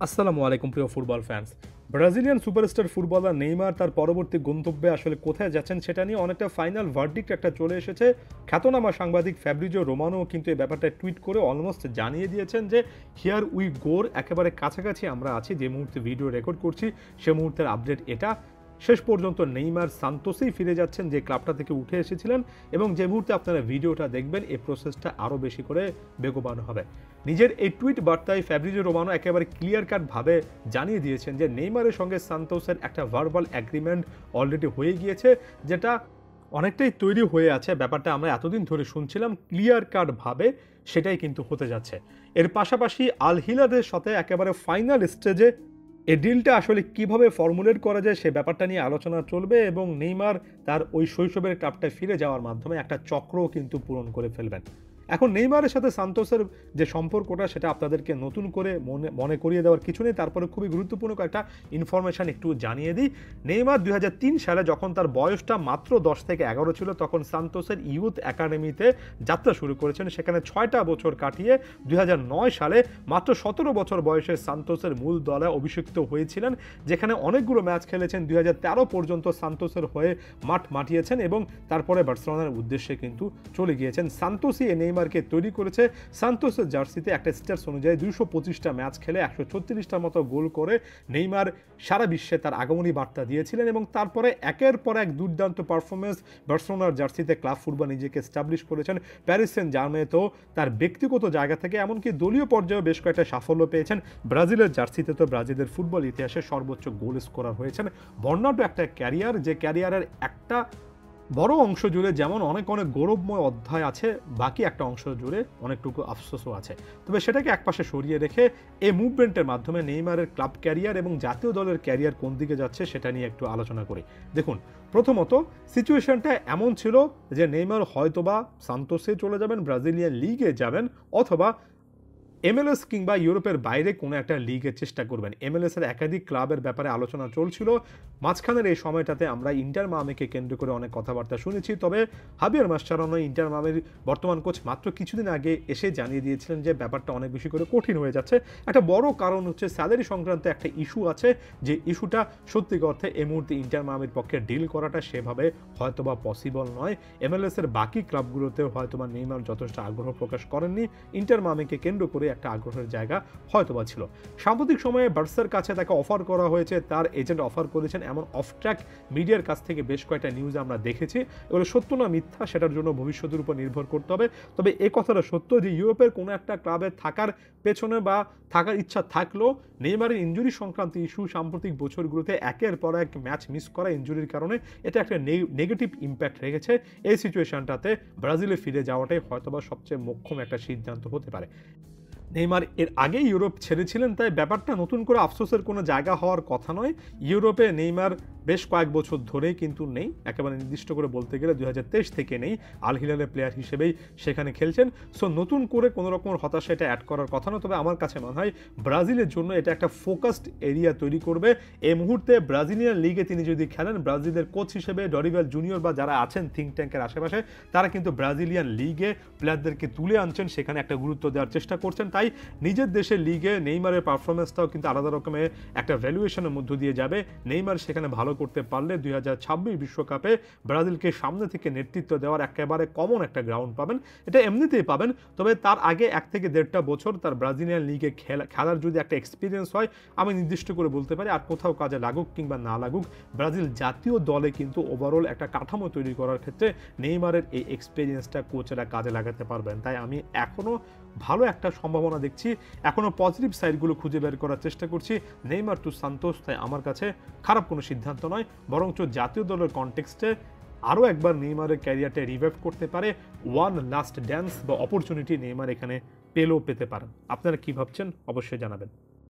আসসালামু আলাইকুম প্রিয় football fans. Brazilian superstar footballer Neymar তার পরবর্তী গন্তব্যে আসলে কোথায় যাচ্ছেন সেটা নিয়ে অনেকটা ফাইনাল ভার্ডিক্ট একটা চলে এসেছে। খ্যাতনামা সাংবাদিক ফ্যাব্রিজিও রোমানো কিন্তু এই ব্যাপারটা টুইট করে অলমোস্ট জানিয়ে দিয়েছেন যে হিয়ার উই গোর, একেবারে কাছাকাছি আমরা আছি। যে মুহূর্তে ভিডিও রেকর্ড করছি সে মুহূর্তের আপডেট এটা। শেষ পর্যন্ত নেইমার সান্তোসেই ফিরে যাচ্ছেন, যে ক্লাবটা থেকে উঠে এসেছিলেন, এবং যে মুহূর্তে আপনারা ভিডিওটা দেখবেন এই প্রসেসটা আরও বেশি করে বেগবান হবে। নিজের এই টুইট বার্তায় ফ্যাব্রিজিও রোমানো একেবারে ক্লিয়ার কাট ভাবে জানিয়ে দিয়েছেন যে নেইমারের সঙ্গে সান্তোসের একটা ভার্বাল অ্যাগ্রিমেন্ট অলরেডি হয়ে গিয়েছে, যেটা অনেকটাই তৈরি হয়ে আছে। ব্যাপারটা আমরা এতদিন ধরে শুনছিলাম, ক্লিয়ার কাট ভাবে সেটাই কিন্তু হতে যাচ্ছে। এর পাশাপাশি আল হিলালের সাথে একেবারে ফাইনাল স্টেজে এই ডিলটা আসলে কিভাবে ফর্মুলেট করা যায় সে ব্যাপারটা নিয়ে আলোচনা চলবে, এবং নেইমার তার ওই শৈশবের ক্লাবটায় ফিরে যাওয়ার মাধ্যমে একটা চক্রও কিন্তু পূরণ করে ফেলবেন। এখন নেইমারের সাথে সান্তোসের যে সম্পর্কটা সেটা আপনাদেরকে নতুন করে মনে করিয়ে দেওয়ার কিছু নেই। তারপরে খুবই গুরুত্বপূর্ণ একটা ইনফরমেশন একটু জানিয়ে দিই। নেইমার 2003 সালে যখন তার বয়সটা মাত্র 10 থেকে 11 ছিল, তখন সান্তোসের ইউথ একাডেমিতে যাত্রা শুরু করেছেন। সেখানে 6টা বছর কাটিয়ে 2009 সালে মাত্র 17 বছর বয়সে সান্তোসের মূল দলে অভিষিক্ত হয়েছিলেন, যেখানে অনেকগুলো ম্যাচ খেলেছেন। 2013 পর্যন্ত সান্তোসের হয়ে মাঠ মাটিয়েছেন এবং তারপরে বার্সেলোনার উদ্দেশ্যে কিন্তু চলে গিয়েছেন। সান্তোসই নেইমারকে তৈরি করেছে। সান্তোসের জার্সিতে একটা স্ট্যাটস অনুযায়ী 225টা ম্যাচ খেলে 136টার মতো গোল করে নেইমার সারা বিশ্বে তার আগমনী বার্তা দিয়েছিলেন, এবং তারপরে একের পর এক দুর্দান্ত পারফরমেন্স বার্সেলোনার জার্সিতে ক্লাব ফুটবল নিজেকে এস্টাবলিশ করেছেন। প্যারিস সেন্ট জার্মেতেও তার ব্যক্তিগত জায়গা থেকে এমনকি দলীয় পর্যায়েও বেশ কয়েকটা সাফল্য পেয়েছেন। ব্রাজিলের জার্সিতে তো ব্রাজিলের ফুটবল ইতিহাসে সর্বোচ্চ গোল স্কোরার হয়েছেন। বর্ণাঢ্য একটা ক্যারিয়ার, যে ক্যারিয়ারের একটা বড় অংশ জুড়ে যেমন অনেক অনেক গৌরবময় অধ্যায় আছে, বাকি একটা অংশ জুড়ে অনেকটুকু আফসোসও আছে। তবে সেটাকে একপাশে সরিয়ে রেখে এই মুভমেন্টের মাধ্যমে নেইমারের ক্লাব ক্যারিয়ার এবং জাতীয় দলের ক্যারিয়ার কোন দিকে যাচ্ছে সেটা নিয়ে একটু আলোচনা করি। দেখুন, প্রথমত সিচুয়েশনটা এমন ছিল যে নেইমার হয়তোবা সান্তোসে চলে যাবেন, ব্রাজিলিয়ান লিগে যাবেন, অথবা MLS কিংবা ইউরোপের বাইরে কোনো একটা লিগের চেষ্টা করবেন। MLS এর একাধিক ক্লাবের ব্যাপারে আলোচনা চলছিল। মাঝখানের এই সময়টাতে আমরা ইন্টার মায়ামিকে কেন্দ্র করে অনেক কথাবার্তা শুনেছি। তবে হাবিয়ার মাসচারানো, ইন্টার মায়ামির বর্তমান কোচ, মাত্র কিছুদিন আগে এসে জানিয়ে দিয়েছিলেন যে ব্যাপারটা অনেক বেশি করে কঠিন হয়ে যাচ্ছে। একটা বড় কারণ হচ্ছে স্যালারি সংক্রান্ত একটা ইস্যু আছে, যে ইস্যুটা সত্যিকার অর্থে এই মুহূর্তে ইন্টার মায়ামির পক্ষে ডিল করাটা সেভাবে হয়তোবা পসিবল নয়। MLS এর বাকি ক্লাবগুলোতেও হয়তোবা নেইমার যথেষ্ট আগ্রহ প্রকাশ করেননি। ইন্টার মায়ামিকে কেন্দ্র করে একটা আগ্রহের জায়গা হয়তোবা ছিল। সাম্প্রতিক সময়ে বার্সার কাছে তাকে অফার করা হয়েছে, তার এজেন্ট অফার করেছেন, এমন অফ ট্র্যাক মিডিয়ার কাছ থেকে বেশ কয়েকটা নিউজ আমরা দেখেছি। এগুলো সত্য না মিথ্যা সেটার জন্য ভবিষ্যতের উপর নির্ভর করতে হবে। তবে এই কথাটা সত্য যে ইউরোপের কোনো একটা ক্লাবে থাকার পেছনে বা থাকার ইচ্ছা থাকলেও নেইমারের ইনজুরি সংক্রান্ত ইস্যু সাম্প্রতিক বছরগুলোতে একের পর এক ম্যাচ মিস করা ইনজুরির কারণে এটা একটা নেগেটিভ ইম্প্যাক্ট রেখেছে। এই সিচুয়েশনটাতে ব্রাজিলে ফিরে যাওয়াটাই হয়তোবা সবচেয়ে মোক্ষম একটা সিদ্ধান্ত হতে পারে। নেইমার এর আগেই ইউরোপ ছেড়েছিলেন, তাই ব্যাপারটা নতুন করে আফসোসের কোনো জায়গা হওয়ার কথা নয়। ইউরোপে নেইমার বেশ কয়েক বছর ধরেই কিন্তু নেই, একেবারে নির্দিষ্ট করে বলতে গেলে 2023 থেকে নেই। আল হিলালের প্লেয়ার হিসেবেই সেখানে খেলছেন। সো নতুন করে কোনো রকম হতাশা এটা অ্যাড করার কথা না। তবে আমার কাছে মনে হয় ব্রাজিলের জন্য এটা একটা ফোকাসড এরিয়া তৈরি করবে। এই মুহূর্তে ব্রাজিলিয়ান লিগে তিনি যদি খেলেন, ব্রাজিলের কোচ হিসেবে ডরিভাল জুনিয়র বা যারা আছেন থিঙ্ক ট্যাঙ্কের আশেপাশে, তারা কিন্তু ব্রাজিলিয়ান লিগে প্লেয়ারদেরকে তুলে আনছেন, সেখানে একটা গুরুত্ব দেওয়ার চেষ্টা করছেন। তাই নিজের দেশের লিগে নেইমারের পারফরমেন্সটাও কিন্তু আলাদা রকমের একটা ভ্যালুয়েশনের মধ্য দিয়ে যাবে। নেইমার সেখানে ভালো করতে পারলে 2026 বিশ্বকাপে ব্রাজিলকে সামনে থেকে নেতৃত্ব দেওয়ার একেবারে কমন একটা গ্রাউন্ড পাবেন। এটা এমনিতেই পাবেন, তবে তার আগে 1 থেকে 1.5টা বছর তার ব্রাজিলিয়ান লিগে খেলার যদি একটা এক্সপিরিয়েন্স হয়, আমি নির্দিষ্ট করে বলতে পারি আর কোথাও কাজে লাগুক কিংবা না লাগুক, ব্রাজিল জাতীয় দলে কিন্তু ওভারঅল একটা কাঠামো তৈরি করার ক্ষেত্রে নেইমারের এই এক্সপিরিয়েন্সটা কোচেরা কাজে লাগাতে পারবেন। তাই আমি এখনও ভালো একটা সম্ভাবনা দেখছি, এখনও পজিটিভ সাইডগুলো খুঁজে বের করার চেষ্টা করছি। নেইমার টু সান্তোস তাই আমার কাছে খারাপ কোনো সিদ্ধান্ত নয়, বরঞ্চ জাতীয় দলের কনটেক্সটে আরও একবার নেইমারের ক্যারিয়ারটা রিভাইভ করতে পারে। ওয়ান লাস্ট ড্যান্স বা অপরচুনিটি নেইমার এখানে পেলেও পেতে পারেন। আপনারা কি ভাবছেন অবশ্যই জানাবেন।